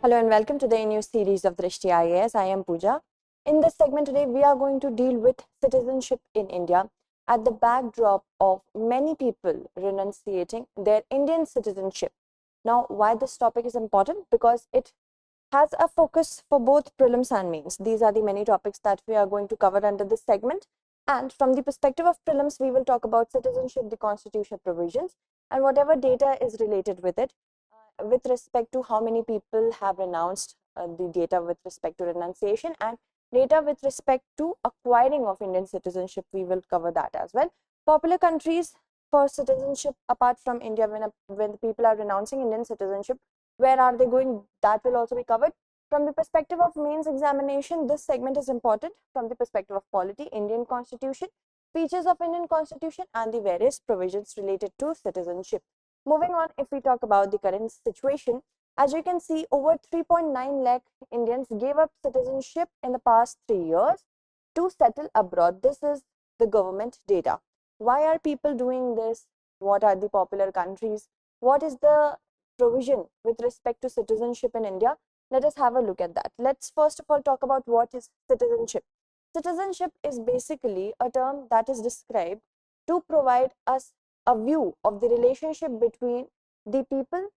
Hello and welcome to the new series of Drishti IAS. I am Pooja. In this segment today, we are going to deal with citizenship in India at the backdrop of many people renunciating their Indian citizenship. Now, why this topic is important? Because it has a focus for both prelims and mains. These are the many topics that we are going to cover under this segment. And from the perspective of prelims, we will talk about citizenship, the constitutional provisions, and whatever data is related with it. With respect to how many people have renounced, the data with respect to renunciation, and data with respect to acquiring of Indian citizenship, we will cover that as well. Popular countries for citizenship apart from India, when the people are renouncing Indian citizenship, where are they going? That will also be covered. From the perspective of mains examination, this segment is important. From the perspective of polity, Indian constitution, features of Indian constitution, and the various provisions related to citizenship. Moving on, if we talk about the current situation, as you can see, over 3.9 lakh Indians gave up citizenship in the past 3 years to settle abroad. This is the government data. Why are people doing this? What are the popular countries? What is the provision with respect to citizenship in India? Let us have a look at that. Let's first of all talk about what is citizenship. Citizenship is basically a term that is described to provide us a view of the relationship between the people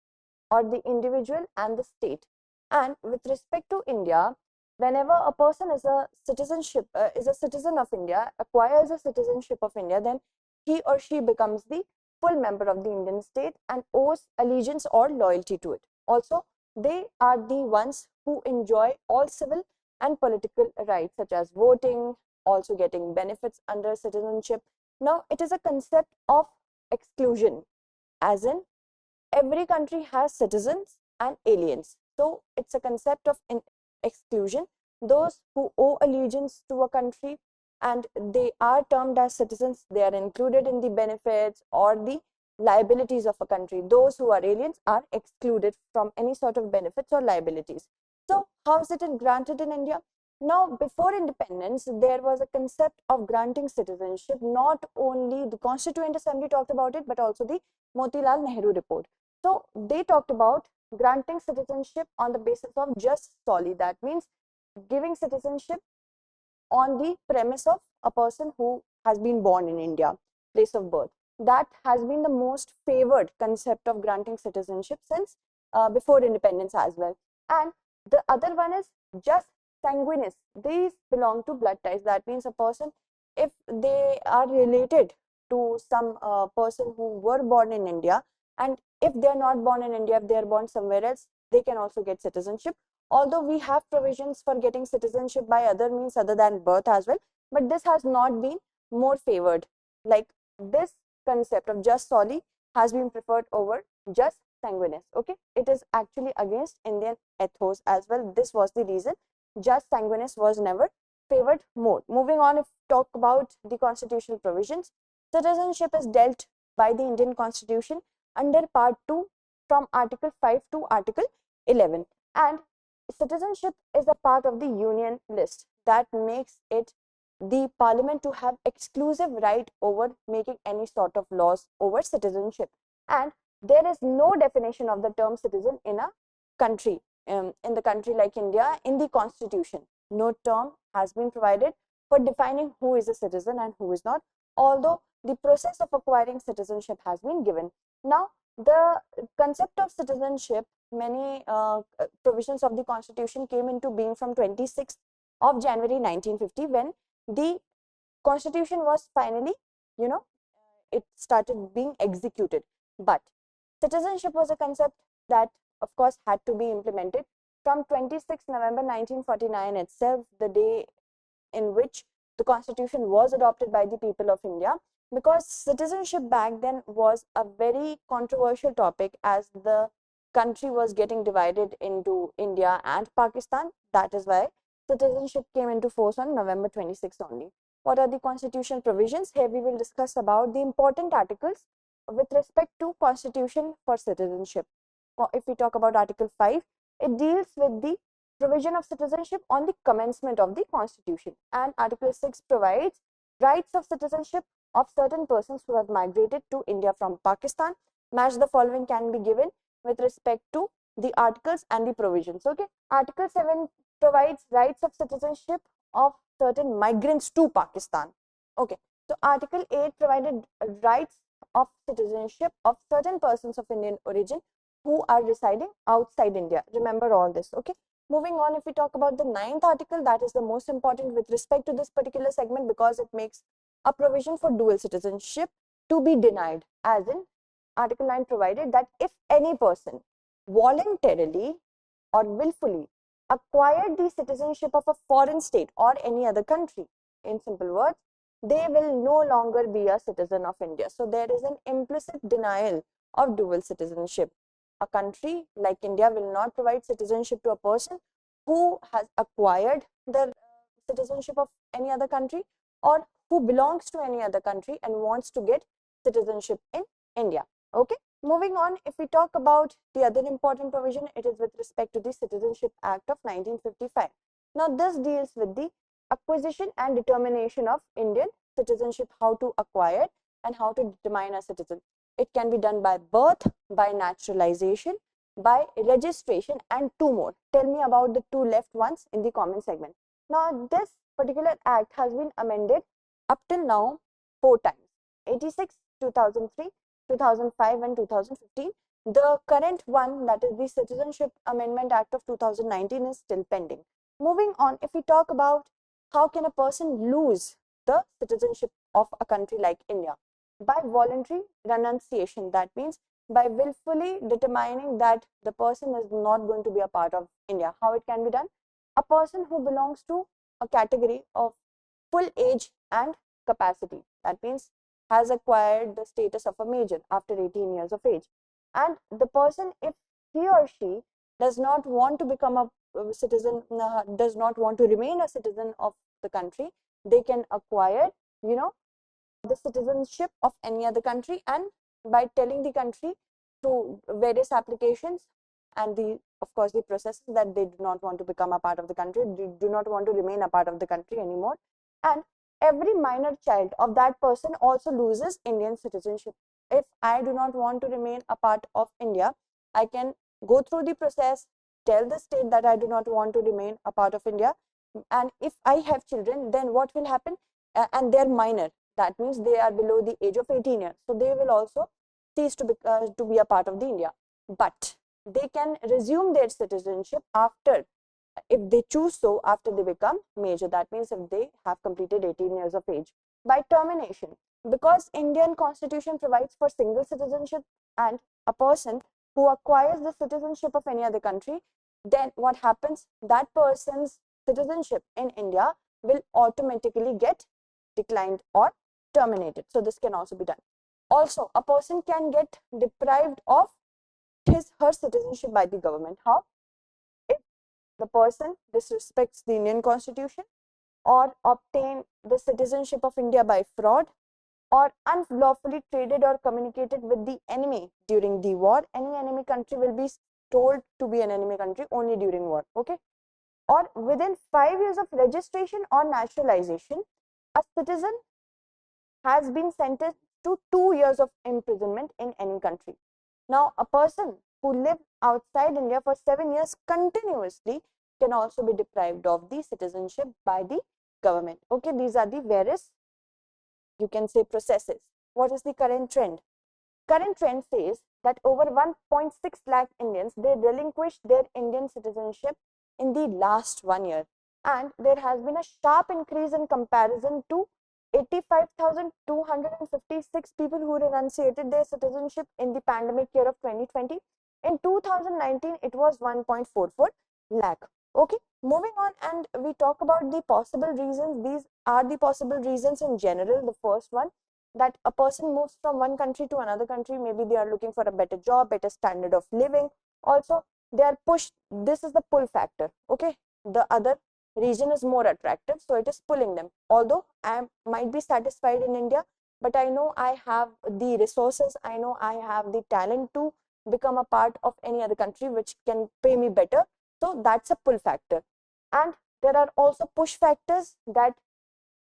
or the individual and the state. And with respect to India, whenever a person is a citizen of India, acquires a citizenship of India, then he or she becomes the full member of the Indian state and owes allegiance or loyalty to it. Also, they are the ones who enjoy all civil and political rights such as voting, also getting benefits under citizenship. Now, it is a concept of exclusion, as in every country has citizens and aliens. So it's a concept of exclusion. Those who owe allegiance to a country and they are termed as citizens, they are included in the benefits or the liabilities of a country. Those who are aliens are excluded from any sort of benefits or liabilities. So how is it granted in India? Now, before independence, there was a concept of granting citizenship. Not only the Constituent Assembly talked about it, but also the Motilal Nehru report. So they talked about granting citizenship on the basis of jus soli. That means giving citizenship on the premise of a person who has been born in India, place of birth. That has been the most favored concept of granting citizenship since before independence as well. And the other one is jus sanguinis. These belong to blood ties. That means a person, if they are related to some person who were born in India, and if they are not born in India, if they are born somewhere else, they can also get citizenship. Although we have provisions for getting citizenship by other means other than birth as well, but this has not been more favored. Like this concept of jus soli has been preferred over jus sanguinis. Okay, it is actually against Indian ethos as well. This was the reason jus sanguinis was never favored more. Moving on, if talk about the constitutional provisions, citizenship is dealt by the Indian Constitution under Part 2 from Article 5 to Article 11, and citizenship is a part of the union list that makes it the parliament to have exclusive right over making any sort of laws over citizenship. And there is no definition of the term citizen in a country, in the country like India, in the constitution. No term has been provided for defining who is a citizen and who is not, although the process of acquiring citizenship has been given. Now, the concept of citizenship, many provisions of the constitution came into being from 26th of January 1950, when the constitution was finally, it started being executed. But citizenship was a concept that, of course, had to be implemented from 26 November 1949 itself, the day in which the constitution was adopted by the people of India, because citizenship back then was a very controversial topic as the country was getting divided into India and Pakistan. That is why citizenship came into force on November 26 only. What are the constitutional provisions? Here we will discuss about the important articles with respect to constitution for citizenship. If we talk about Article 5, it deals with the provision of citizenship on the commencement of the constitution, and Article 6 provides rights of citizenship of certain persons who have migrated to India from Pakistan. Match the following can be given with respect to the articles and the provisions. Okay, Article 7 provides rights of citizenship of certain migrants to Pakistan. Okay, so Article 8 provided rights of citizenship of certain persons of Indian origin who are residing outside India. Remember all this. Okay, moving on, if we talk about the 9th article, that is the most important with respect to this particular segment because it makes a provision for dual citizenship to be denied, as in Article 9 provided that if any person voluntarily or willfully acquired the citizenship of a foreign state or any other country, in simple words, they will no longer be a citizen of India. So there is an implicit denial of dual citizenship. A country like India will not provide citizenship to a person who has acquired the citizenship of any other country or who belongs to any other country and wants to get citizenship in India. Okay, moving on, if we talk about the other important provision, it is with respect to the Citizenship Act of 1955. Now, this deals with the acquisition and determination of Indian citizenship, how to acquire and how to determine a citizen. It can be done by birth, by naturalization, by registration, and two more. Tell me about the two left ones in the comment segment. Now, this particular act has been amended up till now 4 times: 86, 2003, 2005 and 2015. The current one, that is the Citizenship Amendment Act of 2019, is still pending. Moving on, if we talk about how can a person lose the citizenship of a country like India? By voluntary renunciation. That means by willfully determining that the person is not going to be a part of India. How it can be done? A person who belongs to a category of full age and capacity, that means has acquired the status of a major after 18 years of age, and the person, if he or she does not want to become a citizen, does not want to remain a citizen of the country, they can acquire, the citizenship of any other country, and by telling the country through various applications and the, of course, the processes that they do not want to become a part of the country, do not want to remain a part of the country anymore, and every minor child of that person also loses Indian citizenship. If I do not want to remain a part of India, I can go through the process, tell the state that I do not want to remain a part of India, and if I have children, then what will happen? And they're minor, that means they are below the age of 18 years, so they will also cease to be a part of the India. But they can resume their citizenship after, if they choose so, after they become major, that means if they have completed 18 years of age. By termination, because Indian Constitution provides for single citizenship, and a person who acquires the citizenship of any other country, then what happens? That person's citizenship in India will automatically get declined or terminated. So this can also be done. Also, a person can get deprived of her citizenship by the government. How? If the person disrespects the Indian Constitution, or obtain the citizenship of India by fraud, or unlawfully traded or communicated with the enemy during the war. Any enemy country will be told to be an enemy country only during war. Okay, or within 5 years of registration or naturalization, a citizen has been sentenced to 2 years of imprisonment in any country. Now, a person who lived outside India for 7 years continuously can also be deprived of the citizenship by the government. Okay, these are the various, you can say, processes. What is the current trend? Current trend says that over 1.6 lakh Indians, they relinquished their Indian citizenship in the last 1 year, and there has been a sharp increase in comparison to 85,256 people who renunciated their citizenship in the pandemic year of 2020. In 2019, it was 1.44 lakh. Okay, moving on, and we talk about the possible reasons. These are the possible reasons in general. The first one, that a person moves from one country to another country. Maybe they are looking for a better job, better standard of living. Also, they are pushed. This is the pull factor. Okay, the other region is more attractive, so it is pulling them. Although I might be satisfied in India, but I know I have the resources, I know I have the talent to become a part of any other country which can pay me better. So that's a pull factor. And there are also push factors, that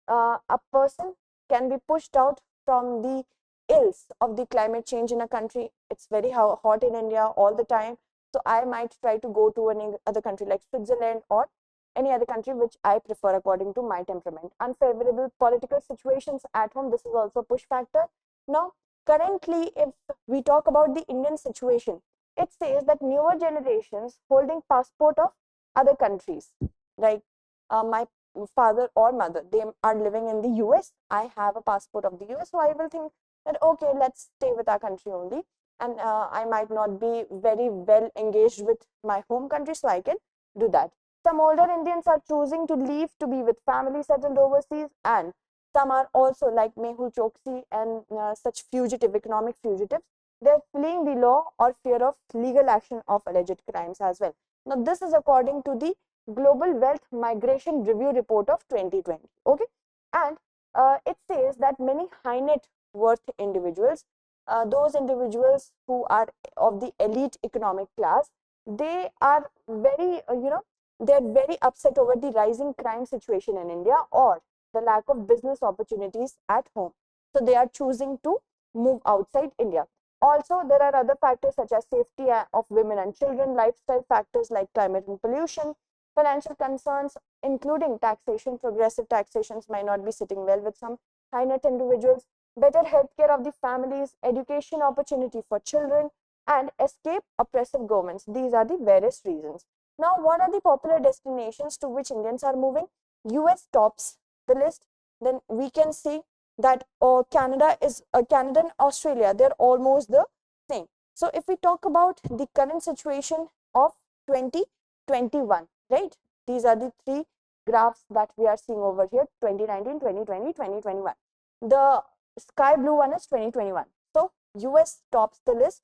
a person can be pushed out from the ills of the climate change in a country. It's very hot in India all the time. So I might try to go to any other country like Switzerland or any other country which I prefer according to my temperament. Unfavorable political situations at home, this is also a push factor. Now, currently, if we talk about the Indian situation, it says that newer generations holding passport of other countries, like my father or mother, they are living in the US. I have a passport of the US, so I will think that okay, let's stay with our country only, and I might not be very well engaged with my home country, so I can do that. Some older Indians are choosing to leave to be with family settled overseas, and some are also like Mehul Choksi and such fugitive, economic fugitives. They're fleeing the law or fear of legal action of alleged crimes as well. Now, this is according to the Global Wealth Migration Review Report of 2020. Okay, and it says that many high net worth individuals, those individuals who are of the elite economic class, they are very, they're very upset over the rising crime situation in India or the lack of business opportunities at home. So they are choosing to move outside India. Also, there are other factors such as safety of women and children, lifestyle factors like climate and pollution, financial concerns, including taxation. Progressive taxations might not be sitting well with some high net individuals, better healthcare of the families, education opportunity for children, and escape oppressive governments. These are the various reasons. Now, what are the popular destinations to which Indians are moving? US tops the list. Then we can see that Canada is Canada and Australia, they're almost the same. So if we talk about the current situation of 2021, right? These are the three graphs that we are seeing over here: 2019, 2020, 2021. The sky blue one is 2021. So US tops the list.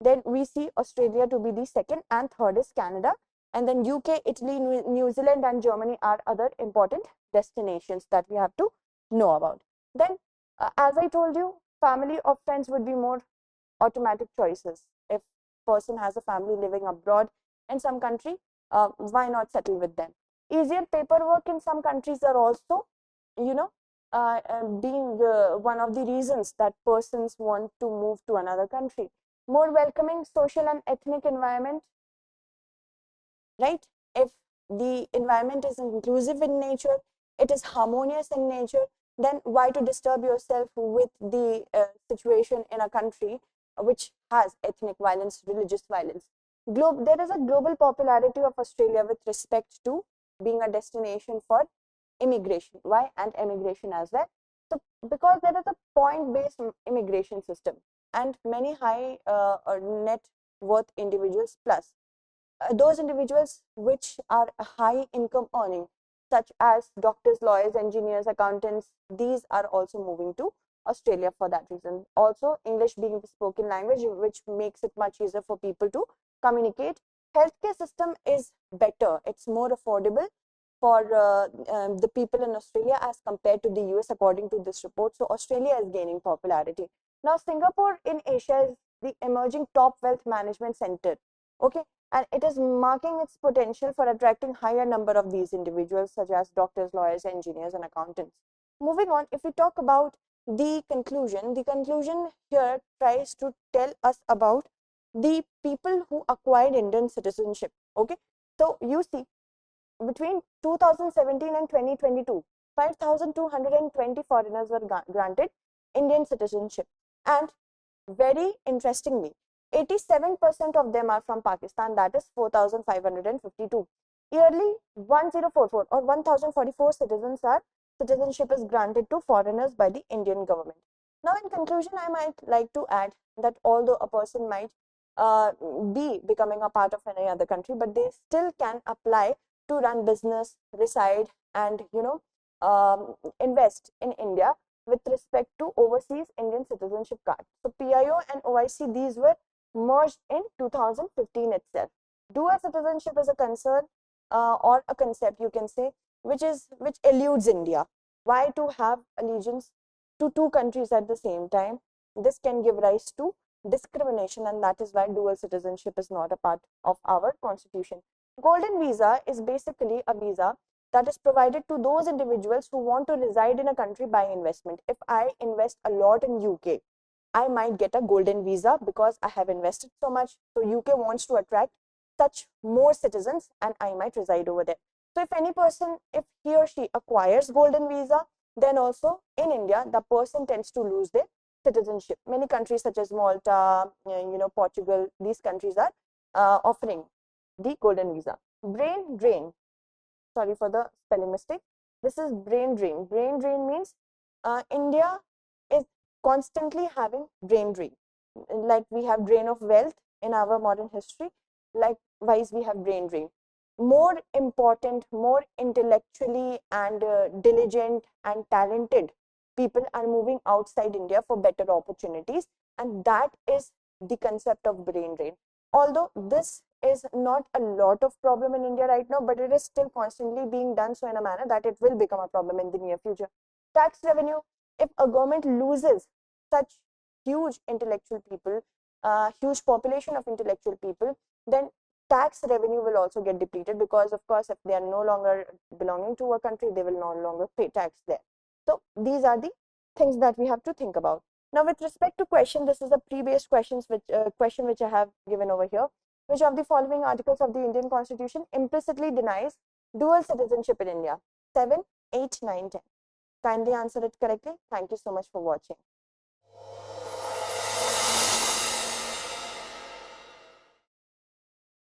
Then we see Australia to be the second, and third is Canada. And then UK, Italy, New Zealand, and Germany are other important destinations that we have to know about. Then, as I told you, family or friends would be more automatic choices. If person has a family living abroad in some country, why not settle with them? Easier paperwork in some countries are also, being one of the reasons that persons want to move to another country. More welcoming social and ethnic environment, right? If the environment is inclusive in nature, it is harmonious in nature, then why to disturb yourself with the situation in a country which has ethnic violence, religious violence? There is a global popularity of Australia with respect to being a destination for immigration. Why? And emigration as well. So because there is a point-based immigration system, and many high net worth individuals plus those individuals which are high income earning, such as doctors, lawyers, engineers, accountants, these are also moving to Australia for that reason. Also, English being the spoken language, which makes it much easier for people to communicate. Healthcare system is better, it's more affordable for the people in Australia as compared to the US, according to this report. So Australia is gaining popularity. Now, Singapore in Asia is the emerging top wealth management center. Okay, and it is marking its potential for attracting higher number of these individuals, such as doctors, lawyers, engineers, and accountants. Moving on, if we talk about the conclusion here tries to tell us about the people who acquired Indian citizenship. Okay, so you see, between 2017 and 2022, 5,220 foreigners were granted Indian citizenship, and very interestingly, 87% of them are from Pakistan, that is 4,552. Yearly 1044 or 1044 citizenship is granted to foreigners by the Indian government. Now, in conclusion, I might like to add that although a person might be becoming a part of any other country, but they still can apply to run business, reside, and invest in India with respect to overseas Indian citizenship card. So PIO and OIC, these were merged in 2015 itself. Dual citizenship is a concern or a concept, you can say, which eludes India. Why to have allegiance to two countries at the same time? This can give rise to discrimination, and that is why dual citizenship is not a part of our constitution. Golden visa is basically a visa that is provided to those individuals who want to reside in a country by investment. If I invest a lot in UK, I might get a golden visa because I have invested so much. So UK wants to attract such more citizens and I might reside over there. So if any person, if he or she acquires golden visa, then also in India, the person tends to lose their citizenship. Many countries such as Malta, Portugal, these countries are offering the golden visa. Brain drain. Sorry for the spelling mistake. This is brain drain. Brain drain means India is constantly having brain drain. Like we have drain of wealth in our modern history, likewise we have brain drain. More important, more intellectually and diligent and talented people are moving outside India for better opportunities, and that is the concept of brain drain. Although this is not a lot of problem in India right now, but it is still constantly being done so in a manner that it will become a problem in the near future. Tax revenue. If a government loses such huge intellectual people, huge population of intellectual people, then tax revenue will also get depleted, because of course if they are no longer belonging to a country, they will no longer pay tax there. So these are the things that we have to think about. Now with respect to question, this is a pre-based questions question which I have given over here. Which of the following articles of the Indian Constitution implicitly denies dual citizenship in India? 7, 8, 9, 10. Kindly answer it correctly. Thank you so much for watching.